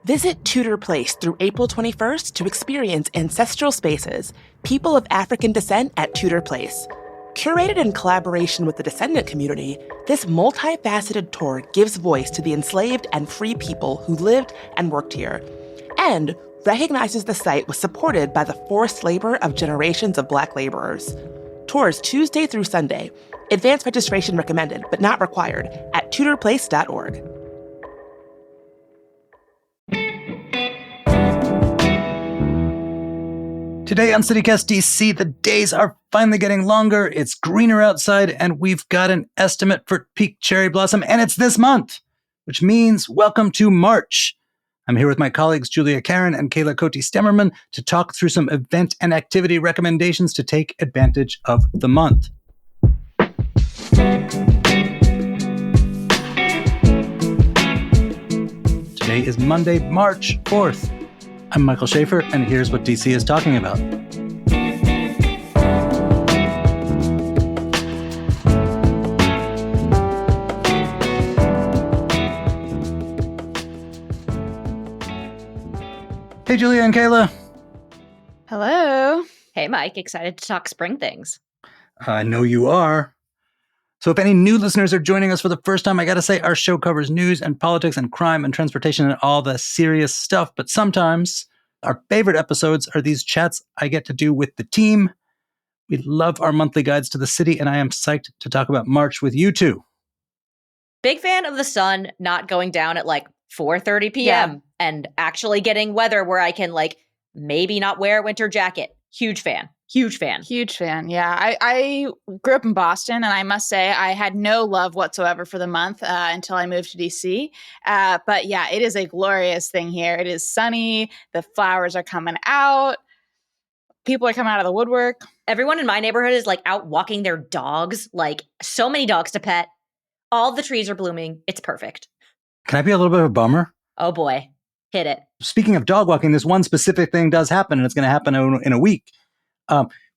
Visit Tudor Place through April 21st to experience ancestral spaces, people of African descent at Tudor Place. Curated in collaboration with the descendant community, this multifaceted tour gives voice to the enslaved and free people who lived and worked here, and recognizes the site was supported by the forced labor of generations of Black laborers. Tours Tuesday through Sunday. Advance registration recommended, but not required, at tudorplace.org. Today on CityCast DC, the days are finally getting longer, it's greener outside, and we've got an estimate for peak cherry blossom, and it's this month, which means welcome to March. I'm here with my colleagues Julia Karen and Kayla Cote-Stemmerman to talk through some event and activity recommendations to take advantage of the month. Today is Monday, March 4th. I'm Michael Schaefer, and here's what DC is talking about. Hey, Julia and Kayla. Hello. Hey, Mike. Excited to talk spring things. I know you are. So if any new listeners are joining us for the first time, I got to say our show covers news and politics and crime and transportation and all the serious stuff. But sometimes our favorite episodes are these chats I get to do with the team. We love our monthly guides to the city, and I am psyched to talk about March with you two. Big fan of the sun not going down at like 4:30 p.m. and actually getting weather where I can like maybe not wear a winter jacket. Huge fan. Huge fan. Huge fan. Yeah. I grew up in Boston, and I must say I had no love whatsoever for the month until I moved to DC. But yeah, it is a glorious thing here. It is sunny. The flowers are coming out. People are coming out of the woodwork. Everyone in my neighborhood is like out walking their dogs, like so many dogs to pet. All the trees are blooming. It's perfect. Can I be a little bit of a bummer? Oh boy. Hit it. Speaking of dog walking, this one specific thing does happen, and it's going to happen in a week.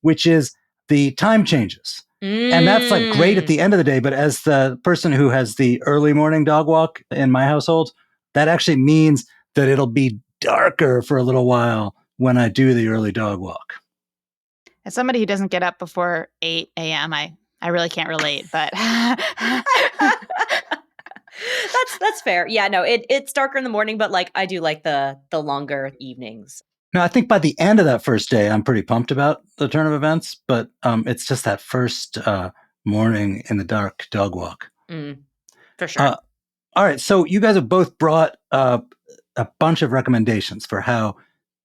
Which is the time changes. And that's like great at the end of the day. But as the person who has the early morning dog walk in my household, that actually means that it'll be darker for a little while when I do the early dog walk. As somebody who doesn't get up before 8 a.m., I really can't relate, but that's fair. Yeah, no, it's darker in the morning, but like I do like the longer evenings. No, I think by the end of that first day, I'm pretty pumped about the turn of events, but it's just that first morning in the dark dog walk. For sure. All right, so you guys have both brought a bunch of recommendations for how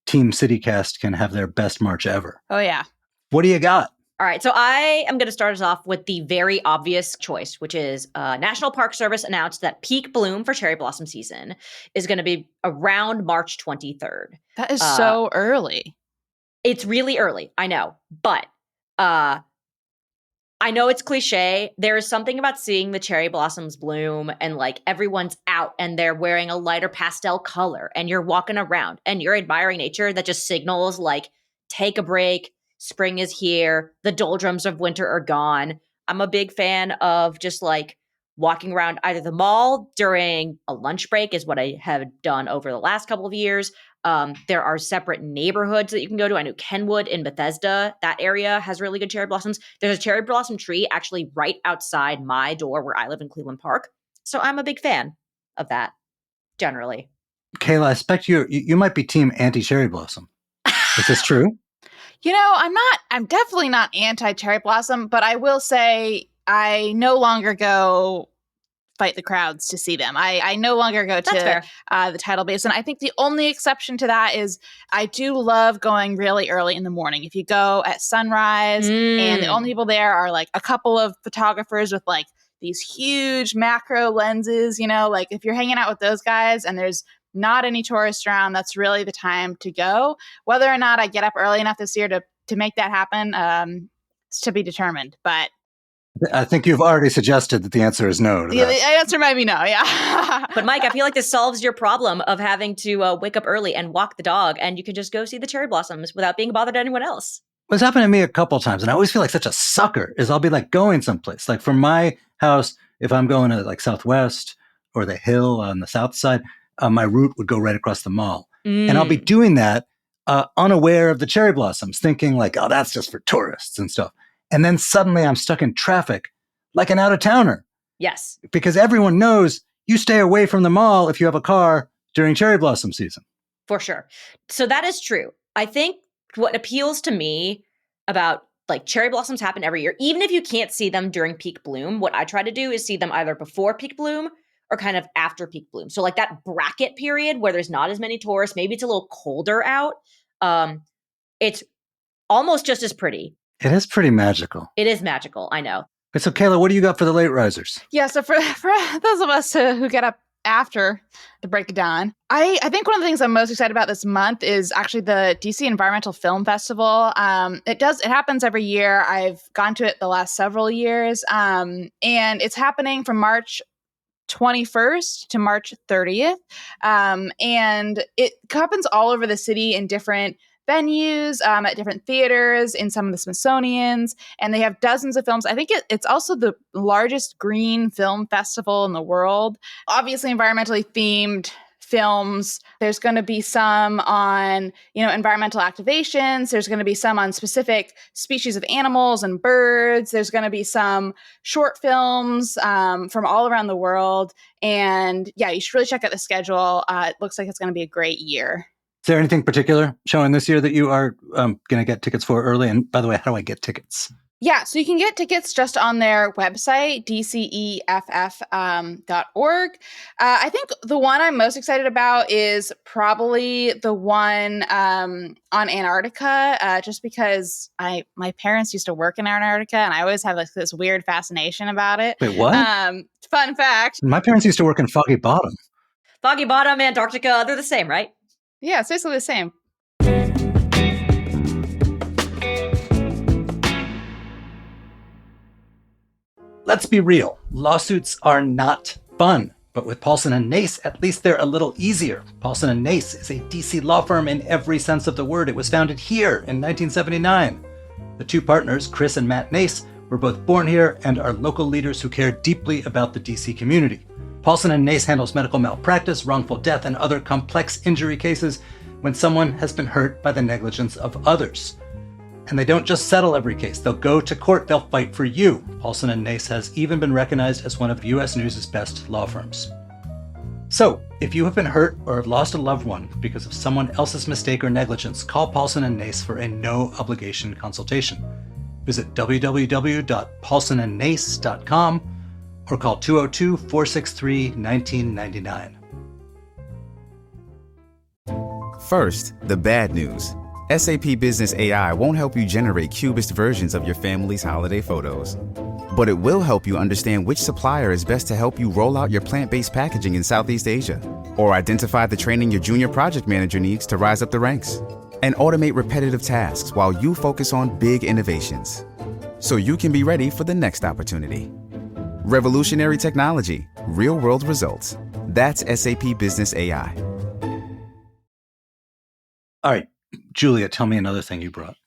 Team CityCast can have their best March ever. Oh, yeah. What do you got? All right, so I am going to start us off with the very obvious choice, which is National Park Service announced that peak bloom for cherry blossom season is going to be around March 23rd. That is so early. It's really early, I know. But I know it's cliche. There is something about seeing the cherry blossoms bloom and like everyone's out and they're wearing a lighter pastel color and you're walking around and you're admiring nature that just signals like, take a break. Spring is here. The doldrums of winter are gone. I'm a big fan of just like walking around either the mall during a lunch break is what I have done over the last couple of years. There are separate neighborhoods that you can go to. I know Kenwood in Bethesda, that area has really good cherry blossoms. There's a cherry blossom tree actually right outside my door where I live in Cleveland Park. So I'm a big fan of that generally. Kayla, I expect you might be team anti-cherry blossom. Is this true? You know, I'm definitely not anti-cherry blossom, but I will say I no longer go fight the crowds to see them. I no longer go to the Tidal Basin. I think the only exception to that is I do love going really early in the morning. If you go at sunrise and the only people there are like a couple of photographers with like these huge macro lenses, you know, like if you're hanging out with those guys and there's not any tourists around, that's really the time to go. Whether or not I get up early enough this year to make that happen, it's to be determined. But I think you've already suggested that the answer is no. The answer might be no, yeah. But Mike, I feel like this solves your problem of having to wake up early and walk the dog, and you can just go see the cherry blossoms without being bothered to anyone else. What's happened to me a couple times, and I always feel like such a sucker, is I'll be like going someplace. Like from my house, if I'm going to like Southwest or the Hill on the south side, my route would go right across the mall. And I'll be doing that unaware of the cherry blossoms, thinking like, oh, that's just for tourists and stuff. And then suddenly I'm stuck in traffic like an out-of-towner. Yes. Because everyone knows you stay away from the mall if you have a car during cherry blossom season. For sure. So that is true. I think what appeals to me about like cherry blossoms happen every year, even if you can't see them during peak bloom, what I try to do is see them either before peak bloom or kind of after peak bloom. So like that bracket period where there's not as many tourists, maybe it's a little colder out. It's almost just as pretty. It is pretty magical. It is magical. I know. So Kayla, what do you got for the late risers? Yeah, so for those of us who get up after the break of dawn, I think one of the things I'm most excited about this month is actually the DC Environmental Film Festival. It happens every year. I've gone to it the last several years, and it's happening from March 21st to March 30th, and it happens all over the city in different venues, at different theaters, in some of the Smithsonian's, and they have dozens of films. I think it's also the largest green film festival in the world. Obviously, environmentally themed films. There's going to be some on, environmental activations. There's going to be some on specific species of animals and birds. There's going to be some short films from all around the world. And yeah, you should really check out the schedule. It looks like it's going to be a great year. Is there anything particular showing this year that you are going to get tickets for early? And by the way, how do I get tickets? Yeah, so you can get tickets just on their website, dceff.org. I think the one I'm most excited about is probably the one on Antarctica, just because my parents used to work in Antarctica, and I always have like this weird fascination about it. Wait, what? Fun fact. My parents used to work in Foggy Bottom. Foggy Bottom, Antarctica, they're the same, right? Yeah, it's basically the same. Let's be real. Lawsuits are not fun. But with Paulson and Nace, at least they're a little easier. Paulson and Nace is a DC law firm in every sense of the word. It was founded here in 1979. The two partners, Chris and Matt Nace, were both born here and are local leaders who care deeply about the DC community. Paulson and Nace handles medical malpractice, wrongful death, and other complex injury cases when someone has been hurt by the negligence of others. And they don't just settle every case. They'll go to court. They'll fight for you. Paulson and Nace has even been recognized as one of U.S. News' best law firms. So, if you have been hurt or have lost a loved one because of someone else's mistake or negligence, call Paulson and Nace for a no-obligation consultation. Visit www.paulsonandnace.com or call 202-463-1999. First, the bad news. SAP Business AI won't help you generate cubist versions of your family's holiday photos. But it will help you understand which supplier is best to help you roll out your plant-based packaging in Southeast Asia, or identify the training your junior project manager needs to rise up the ranks, and automate repetitive tasks while you focus on big innovations, so you can be ready for the next opportunity. Revolutionary technology, real-world results. That's SAP Business AI. All right, Julia, tell me another thing you brought.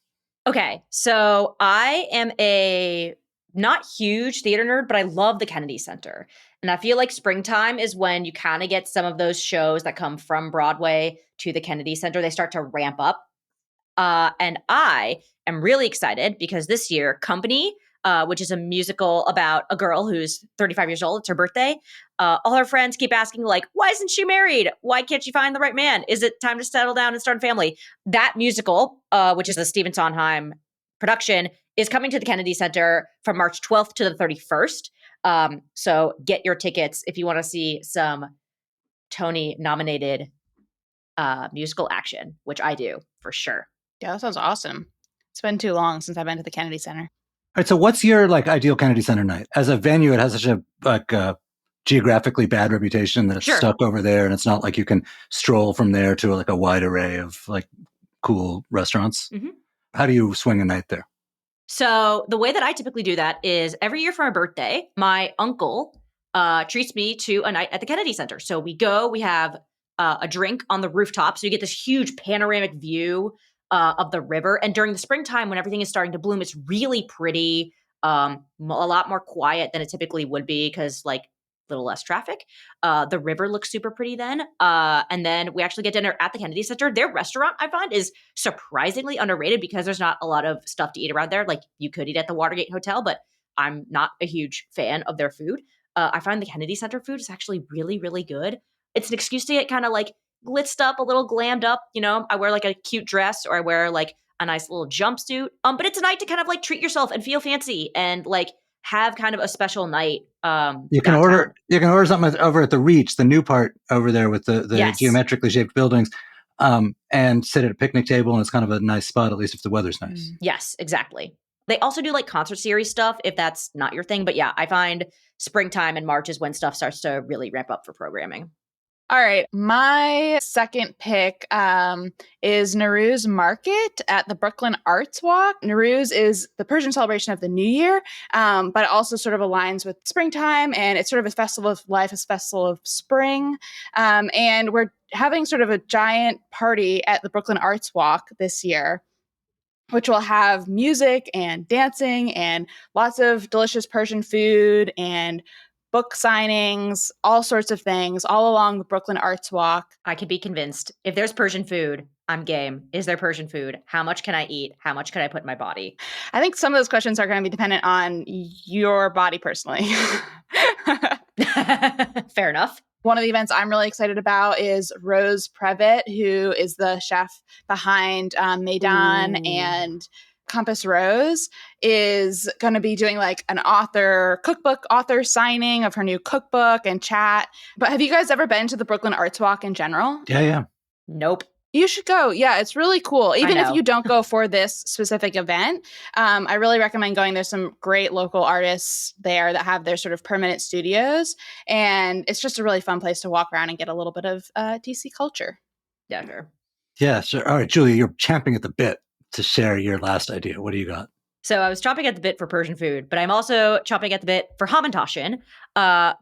Okay, so I am a not huge theater nerd, but I love the Kennedy Center. And I feel like springtime is when you kind of get some of those shows that come from Broadway to the Kennedy Center. They start to ramp up. And I am really excited because this year, Company, which is a musical about a girl who's 35 years old. It's her birthday. All her friends keep asking, like, why isn't she married? Why can't she find the right man? Is it time to settle down and start a family? That musical, which is a Stephen Sondheim production, is coming to the Kennedy Center from March 12th to the 31st. So get your tickets if you want to see some Tony-nominated musical action, which I do, for sure. Yeah, that sounds awesome. It's been too long since I've been to the Kennedy Center. All right, so what's your ideal Kennedy Center night? As a venue, it has such a geographically bad reputation that it's stuck over there, and it's not like you can stroll from there to a wide array of cool restaurants. Mm-hmm. How do you swing a night there? So the way that I typically do that is every year for my birthday, my uncle treats me to a night at the Kennedy Center. So we go, we have a drink on the rooftop, so you get this huge panoramic view of the river. And during the springtime, when everything is starting to bloom, it's really pretty, a lot more quiet than it typically would be because little less traffic. The river looks super pretty then. And then we actually get dinner at the Kennedy Center. Their restaurant, I find, is surprisingly underrated because there's not a lot of stuff to eat around there. Like you could eat at the Watergate Hotel, but I'm not a huge fan of their food. I find the Kennedy Center food is actually really, really good. It's an excuse to get kind of like glitzed up, a little glammed up. You know, I wear like a cute dress or I wear like a nice little jumpsuit. But it's a night to kind of like treat yourself and feel fancy and like have kind of a special night. You can order something over at the Reach, the new part over there with the Yes. geometrically shaped buildings, and sit at a picnic table, and it's kind of a nice spot, at least if the weather's nice. Yes, exactly. They also do like concert series stuff if that's not your thing. But yeah, I find springtime and March is when stuff starts to really ramp up for programming. All right. My second pick is Nowruz Market at the Brooklyn Arts Walk. Nowruz is the Persian celebration of the New Year, but it also sort of aligns with springtime, and it's sort of a festival of life, a festival of spring. And we're having sort of a giant party at the Brooklyn Arts Walk this year, which will have music and dancing and lots of delicious Persian food and book signings, all sorts of things, all along the Brooklyn Arts Walk. I could be convinced. If there's Persian food, I'm game. Is there Persian food? How much can I eat? How much can I put in my body? I think some of those questions are going to be dependent on your body personally. Fair enough. One of the events I'm really excited about is Rose Previtt, who is the chef behind Maidan and Compass Rose, is going to be doing like an author signing of her new cookbook and chat. But have you guys ever been to the Brooklyn Arts Walk in general? Yeah. Nope. You should go. Yeah, it's really cool. Even I if know. you don't go for this specific event, I really recommend going. There's some great local artists there that have their sort of permanent studios. And it's just a really fun place to walk around and get a little bit of DC culture. Yeah, sure. Yeah, sure. All right, Julia, you're champing at the bit to share your last idea. What do you got? So I was chomping at the bit for Persian food, but I'm also chomping at the bit for Hamantashen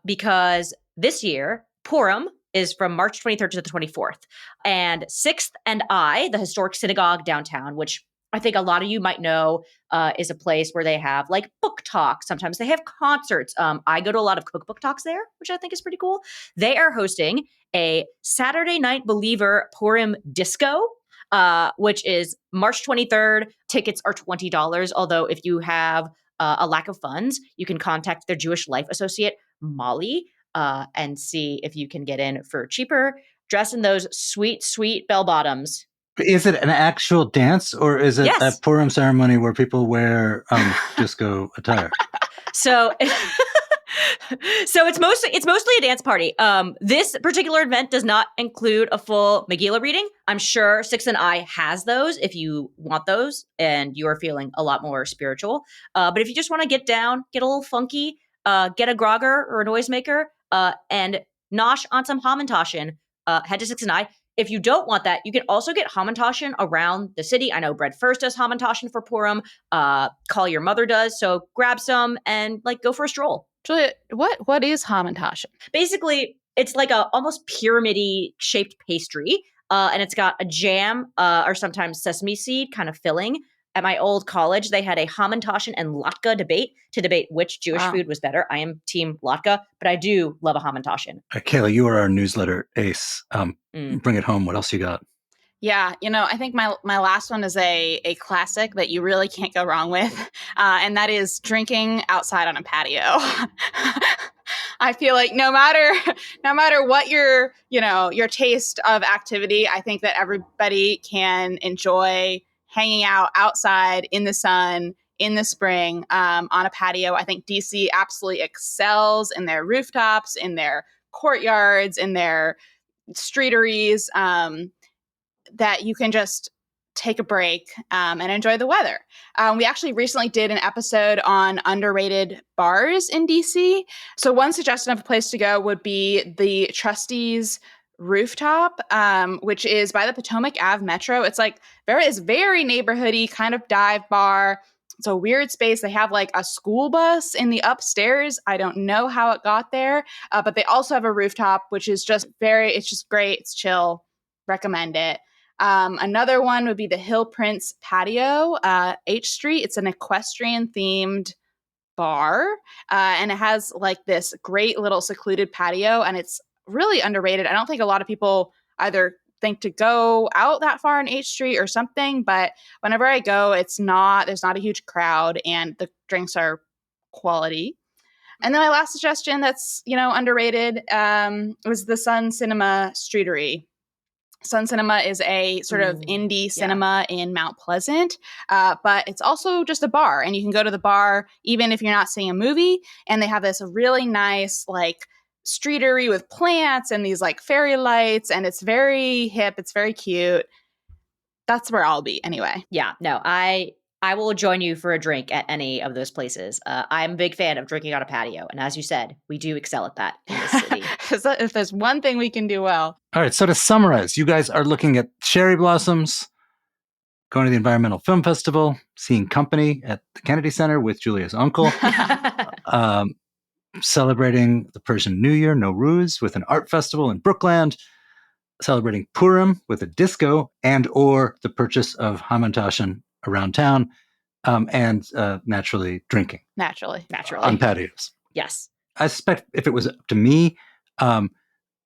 because this year, Purim is from March 23rd to the 24th. And 6th and I, the historic synagogue downtown, which I think a lot of you might know is a place where they have like book talks. Sometimes they have concerts. I go to a lot of cookbook talks there, which I think is pretty cool. They are hosting a Saturday Night Believer Purim disco, which is March 23rd. Tickets are $20, although if you have a lack of funds, you can contact their Jewish Life associate, Molly, and see if you can get in for cheaper. Dress in those sweet, sweet bell bottoms. Is it an actual dance, or is it Yes. a Purim ceremony where people wear disco attire? So it's mostly a dance party. This particular event does not include a full Megillah reading. I'm sure Six and I has those if you want those and you are feeling a lot more spiritual. But if you just want to get down, get a little funky, get a grogger or a noisemaker, and nosh on some Hamantashen, head to Six and I. If you don't want that, you can also get Hamantashen around the city. I know Bread First does Hamantashen for Purim. Call Your Mother does. So grab some and like go for a stroll. Julia, what is Hamantashen? Basically, it's like a almost pyramid-y shaped pastry, and it's got a jam or sometimes sesame seed kind of filling. At my old college, they had a Hamantashen and latke debate to debate which Jewish food was better. I am team latke, but I do love a Hamantashen. Kayla, you are our newsletter ace. Bring it home. What else you got? Yeah, I think my last one is a classic that you really can't go wrong with, and that is drinking outside on a patio. I feel like no matter what your taste of activity, I think that everybody can enjoy hanging out outside in the sun in the spring on a patio. I think DC absolutely excels in their rooftops, in their courtyards, in their streeteries. That you can just take a break and enjoy the weather. We actually recently did an episode on underrated bars in DC. So one suggestion of a place to go would be the Trustees Rooftop, which is by the Potomac Ave Metro. It's like very neighborhoody kind of dive bar. It's a weird space. They have like a school bus in the upstairs. I don't know how it got there, but they also have a rooftop, which is it's just great. It's chill. Recommend it. Another one would be the Hill Prince Patio, H Street. It's an equestrian themed bar, and it has like this great little secluded patio, and it's really underrated. I don't think a lot of people either think to go out that far on H Street or something, but whenever I go, there's not a huge crowd, and the drinks are quality. And then my last suggestion that's, underrated was the Sun Cinema Streetery. Sun Cinema is a sort of indie cinema in Mount Pleasant, but it's also just a bar, and you can go to the bar even if you're not seeing a movie, and they have this really nice like streetery with plants and these like fairy lights, and it's very hip, it's very cute. That's where I'll be anyway. Yeah, no, I will join you for a drink at any of those places. I'm a big fan of drinking on a patio. And as you said, we do excel at that in this city. If there's one thing we can do well. All right, so to summarize, you guys are looking at cherry blossoms, going to the Environmental Film Festival, seeing Company at the Kennedy Center with Julia's uncle, celebrating the Persian New Year, Nowruz, with an art festival in Brookland, celebrating Purim with a disco and or the purchase of Hamantashen around town, and naturally drinking. Naturally. On patios. Yes. I suspect if it was up to me, I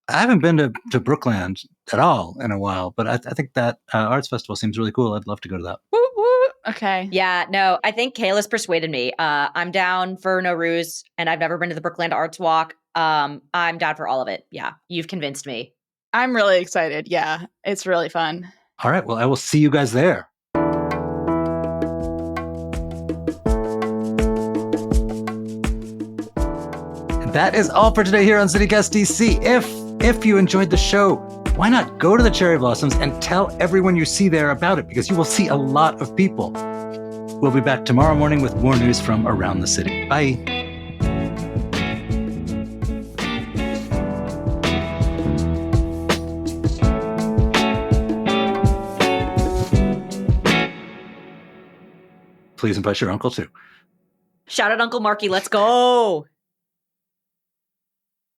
haven't been to Brookland at all in a while, but I think that arts festival seems really cool. I'd love to go to that. Woo, woo. Okay. Yeah, no, I think Kayla's persuaded me. I'm down for Nowruz, and I've never been to the Brookland Arts Walk. I'm down for all of it. Yeah, you've convinced me. I'm really excited. Yeah, it's really fun. All right, well, I will see you guys there. That is all for today here on CityCast DC. If you enjoyed the show, why not go to the Cherry Blossoms and tell everyone you see there about it, because you will see a lot of people. We'll be back tomorrow morning with more news from around the city. Bye. Please invite your uncle too. Shout out Uncle Marky, let's go.